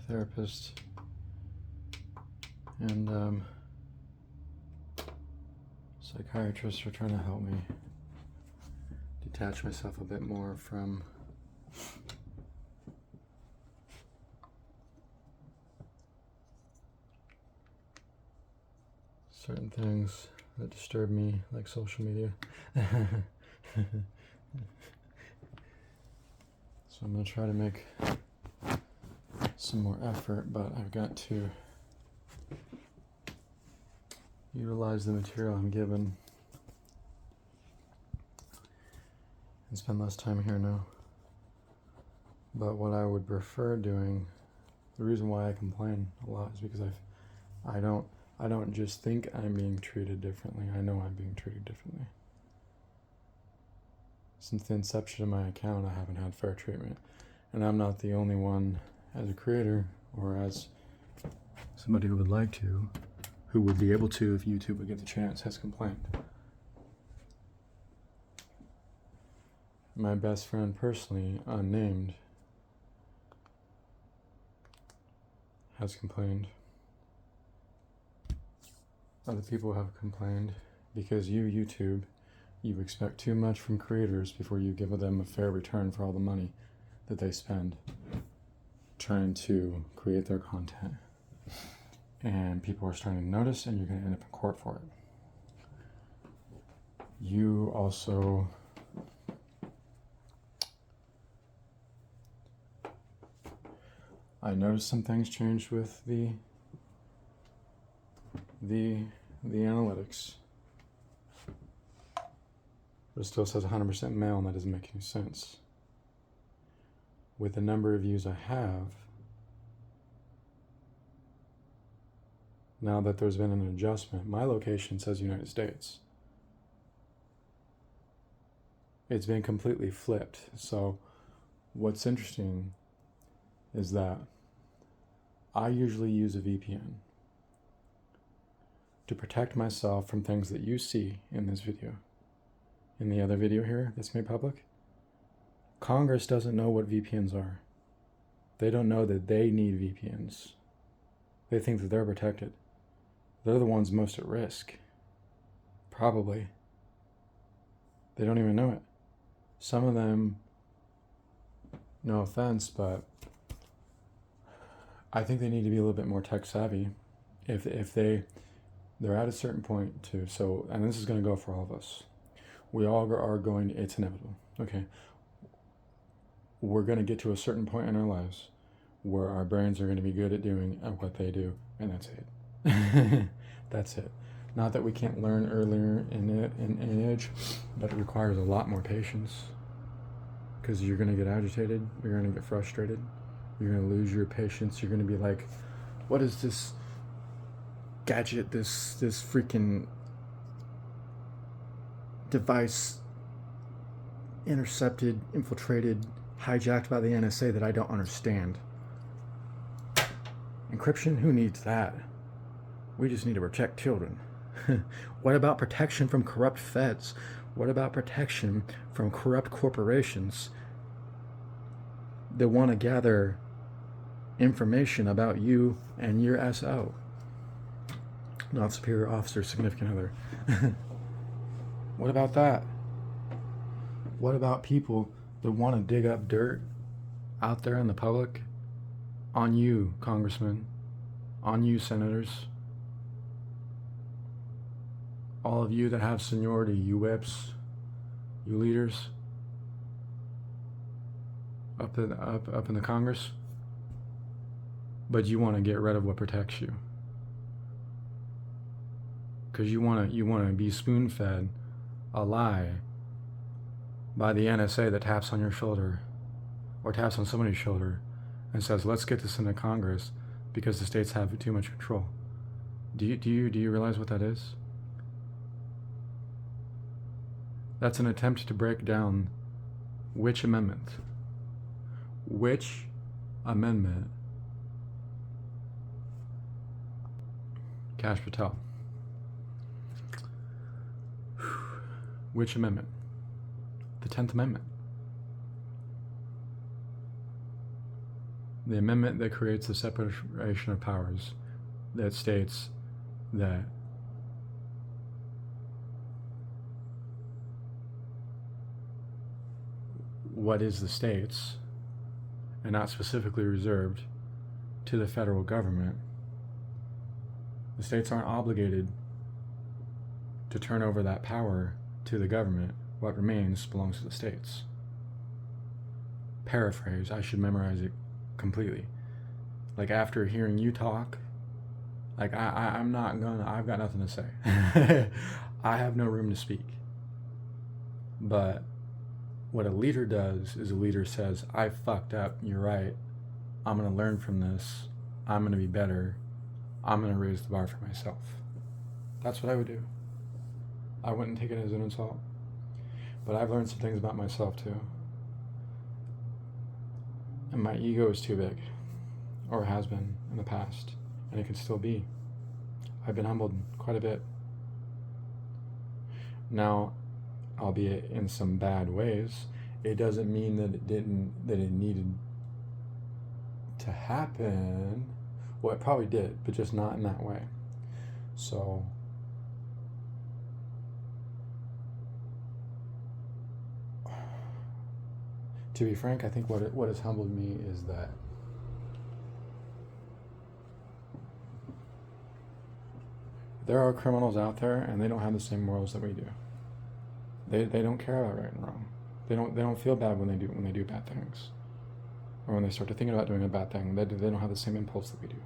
therapist, and psychiatrists are trying to help me detach myself a bit more from certain things that disturb me, like social media. So I'm going to try to make some more effort, but I've got to utilize the material I'm given and spend less time here now. But what I would prefer doing, the reason why I complain a lot is because I don't just think I'm being treated differently, I know I'm being treated differently. Since the inception of my account, I haven't had fair treatment. And I'm not the only one as a creator, or as somebody who would like to, who would be able to if YouTube would get the chance, has complained. My best friend personally, unnamed, has complained. Other people have complained because YouTube, you expect too much from creators before you give them a fair return for all the money that they spend trying to create their content. And people are starting to notice, and you're going to end up in court for it. You also I noticed some things changed with the analytics. But it still says 100% male, and that doesn't make any sense. With the number of views I have, now that there's been an adjustment, my location says United States. It's been completely flipped. So what's interesting is that I usually use a VPN to protect myself from things that you see in this video. In the other video here that's made public, Congress doesn't know what VPNs are. They don't know that they need VPNs. They think that they're protected. They're the ones most at risk. Probably. They don't even know it. Some of them, no offense, but I think they need to be a little bit more tech savvy. If they're at a certain point too. So, and this is going to go for all of us. We all are going, it's inevitable. Okay. We're going to get to a certain point in our lives where our brains are going to be good at doing what they do, and that's it. That's it. Not that we can't learn earlier in age, but it requires a lot more patience, because you're going to get agitated, you're going to get frustrated, you're going to lose your patience, you're going to be like, what is this gadget, this freaking device intercepted, infiltrated, hijacked by the NSA that I don't understand? Encryption? Who needs that? We just need to protect children. What about protection from corrupt feds? What about protection from corrupt corporations that want to gather information about you and your SO? Not superior officer, significant other. What about that? What about people that want to dig up dirt out there in the public on you, congressmen, on you, senators, all of you that have seniority, you whips, you leaders up in the Congress, but you want to get rid of what protects you, because you want to be spoon-fed a lie by the NSA that taps on your shoulder or taps on somebody's shoulder and says, let's get this into Congress because the states have too much control. Do you realize what that is? That's an attempt to break down which amendment? Which amendment? Kash Patel. Which amendment? The 10th Amendment. the amendment that creates the separation of powers that states that what is the states, and not specifically reserved to the federal government, the states aren't obligated to turn over that power to the government. What remains belongs to the states. Paraphrase, I should memorize it completely. Like, after hearing you talk, like, I've got nothing to say. I have no room to speak. But what a leader does is a leader says, I fucked up, you're right, I'm going to learn from this, I'm going to be better, I'm going to raise the bar for myself. That's what I would do. I wouldn't take it as an insult. But I've learned some things about myself too. And my ego is too big, or has been in the past, and it can still be. I've been humbled quite a bit. Now, albeit in some bad ways, it doesn't mean that it needed to happen. Well, it probably did, but just not in that way. So, to be frank, I think what has humbled me is that there are criminals out there, and they don't have the same morals that we do. They don't care about right and wrong. They don't feel bad when they do bad things, or when they start to think about doing a bad thing. They don't have the same impulse that we do.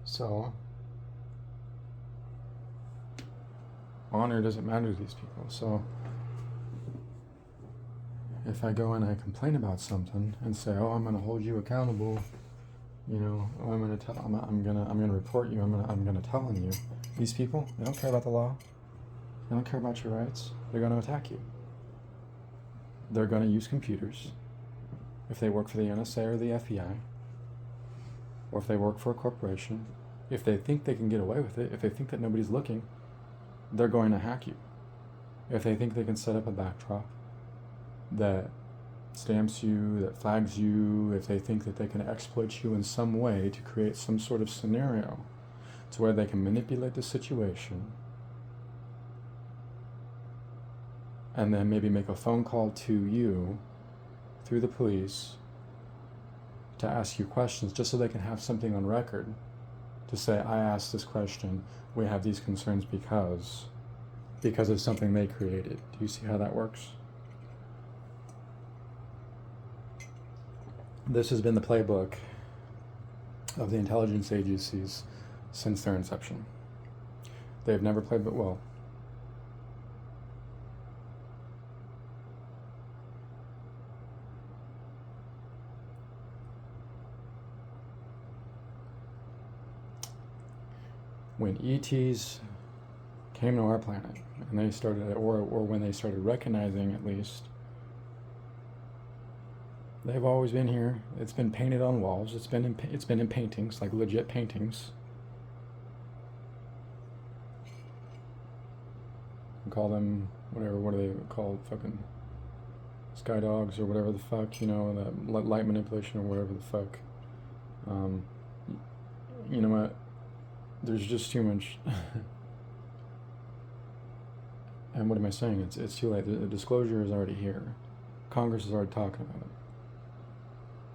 So, honor doesn't matter to these people. So, if I go and I complain about something and say, "Oh, I'm going to hold you accountable," you know, "Oh, I'm going to tell, I'm going to report you. I'm going to tell on you." These people, they don't care about the law. They don't care about your rights. They're going to attack you. They're going to use computers. If they work for the NSA or the FBI, or if they work for a corporation, if they think they can get away with it, if they think that nobody's looking, they're going to hack you. If they think they can set up a backdrop that stamps you, that flags you, if they think that they can exploit you in some way to create some sort of scenario to where they can manipulate the situation and then maybe make a phone call to you through the police to ask you questions just so they can have something on record to say, I asked this question, we have these concerns because of something they created. Do you see how that works? This has been the playbook of the intelligence agencies since their inception. They've never played but well. When ETs came to our planet, and they started, or when they started recognizing, at least, they've always been here. It's been painted on walls. It's been in paintings, like legit paintings. We call them whatever. What are they called? Fucking sky dogs or whatever the fuck. You know, that light manipulation or whatever the fuck. You know what? There's just too much. And what am I saying? It's too late. The disclosure is already here. Congress is already talking about it.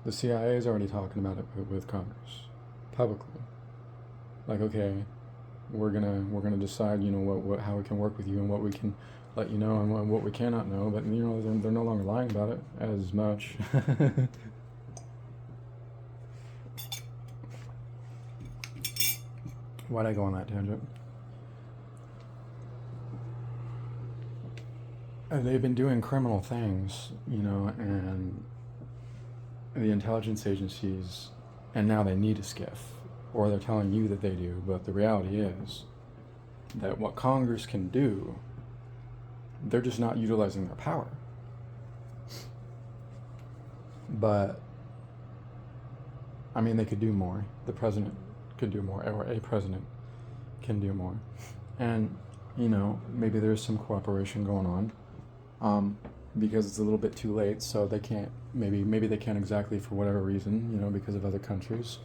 The CIA is already talking about it with Congress publicly. Like, okay, we're gonna decide, you know, what how we can work with you and what we can let you know and what we cannot know. But you know, they're no longer lying about it as much. Why'd I go on that tangent? They've been doing criminal things, you know, and the intelligence agencies, and now they need a skiff, or they're telling you that they do, but the reality is that what Congress can do, they're just not utilizing their power. But, I mean, they could do more. The president could do more, or a president can do more. And you know, maybe there's some cooperation going on, because it's a little bit too late, so they can't, maybe they can't exactly, for whatever reason, you know, because of other countries,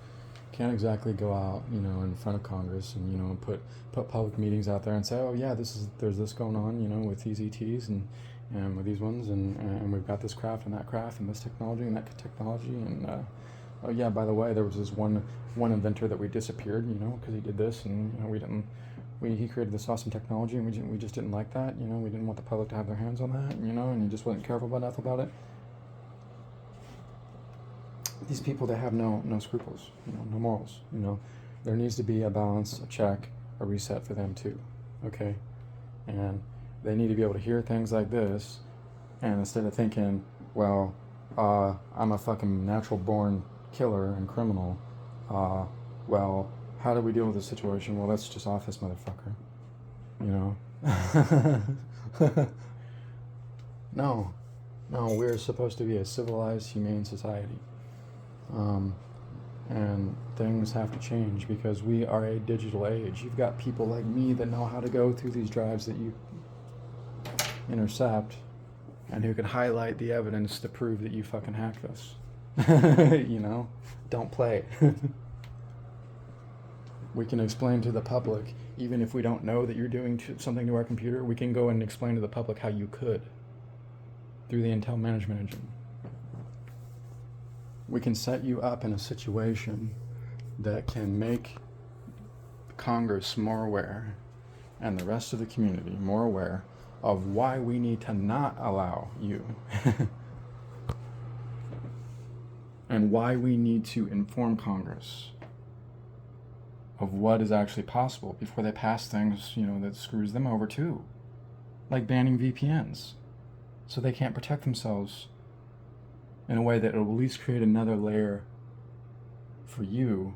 can't exactly go out, you know, in front of Congress and, you know, put public meetings out there and say, oh yeah, there's this going on, you know, with these ETs and with these ones, and we've got this craft and that craft and this technology and that technology, and oh yeah, by the way, there was this one inventor that we disappeared, you know, because he did this, and you know, he created this awesome technology, and we just didn't like that, you know, we didn't want the public to have their hands on that, you know, and he just wasn't careful enough about it. These people, they have no scruples, you know, no morals, you know. There needs to be a balance, a check, a reset for them too, okay? And they need to be able to hear things like this, and instead of thinking, well, I'm a fucking natural-born killer and criminal, well, how do we deal with this situation? Well, let's just off this motherfucker, you know? No, we're supposed to be a civilized, humane society. And things have to change because we are a digital age. You've got people like me that know how to go through these drives that you intercept and who can highlight the evidence to prove that you fucking hacked us. You know? Don't play. We can explain to the public, even if we don't know that you're doing something to our computer, we can go and explain to the public how you could through the Intel management engine. We can set you up in a situation that can make Congress more aware and the rest of the community more aware of why we need to not allow you and why we need to inform Congress of what is actually possible before they pass things, you know, that screws them over too, like banning VPNs so they can't protect themselves in a way that will at least create another layer for you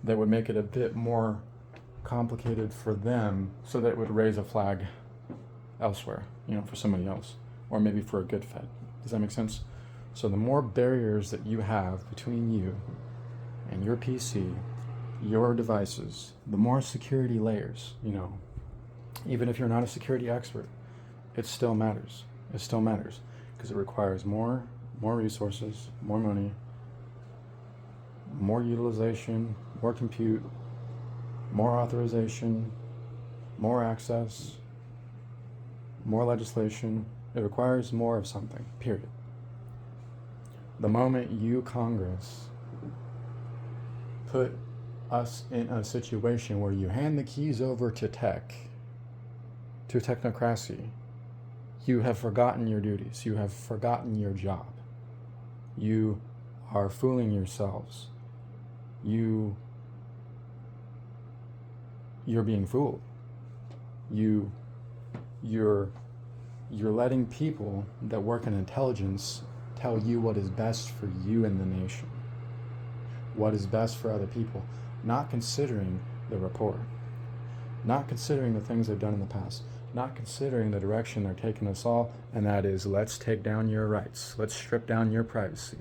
that would make it a bit more complicated for them, so that it would raise a flag elsewhere, you know, for somebody else, or maybe for a good Fed. Does that make sense? So the more barriers that you have between you and your PC, your devices, the more security layers, you know, even if you're not a security expert, it still matters. It still matters because it requires more resources, more money, more utilization, more compute, more authorization, more access, more legislation. It requires more of something, period. The moment you, Congress, put us in a situation where you hand the keys over to technocracy, you have forgotten your duties. You have forgotten your job. You are fooling yourselves. You're being fooled. You're letting people that work in intelligence tell you what is best for you and the nation, what is best for other people, not considering the rapport, not considering the things they've done in the past, not considering the direction they're taking us all, and that is, let's take down your rights. Let's strip down your privacy.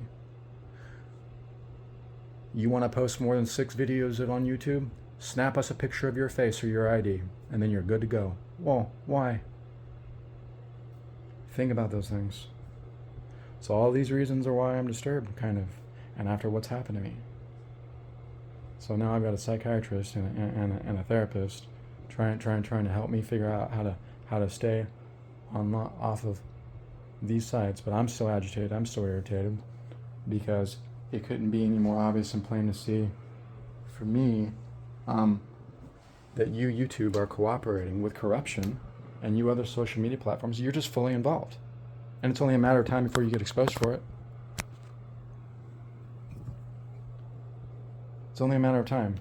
You want to post more than 6 videos on YouTube? Snap us a picture of your face or your ID, and then you're good to go. Well, why? Think about those things. So all these reasons are why I'm disturbed, kind of, and after what's happened to me. So now I've got a psychiatrist and a therapist trying to help me figure out how to stay off of these sites. But I'm still agitated. I'm still irritated because it couldn't be any more obvious and plain to see for me that you, YouTube, are cooperating with corruption, and you other social media platforms, you're just fully involved. And it's only a matter of time before you get exposed for it. It's only a matter of time.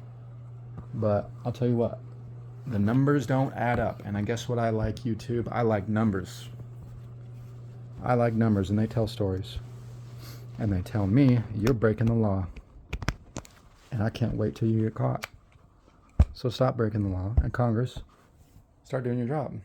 But I'll tell you what, the numbers don't add up. And I guess what I like, YouTube, I like numbers. I like numbers, and they tell stories. And they tell me you're breaking the law. And I can't wait till you get caught. So stop breaking the law. And Congress, start doing your job.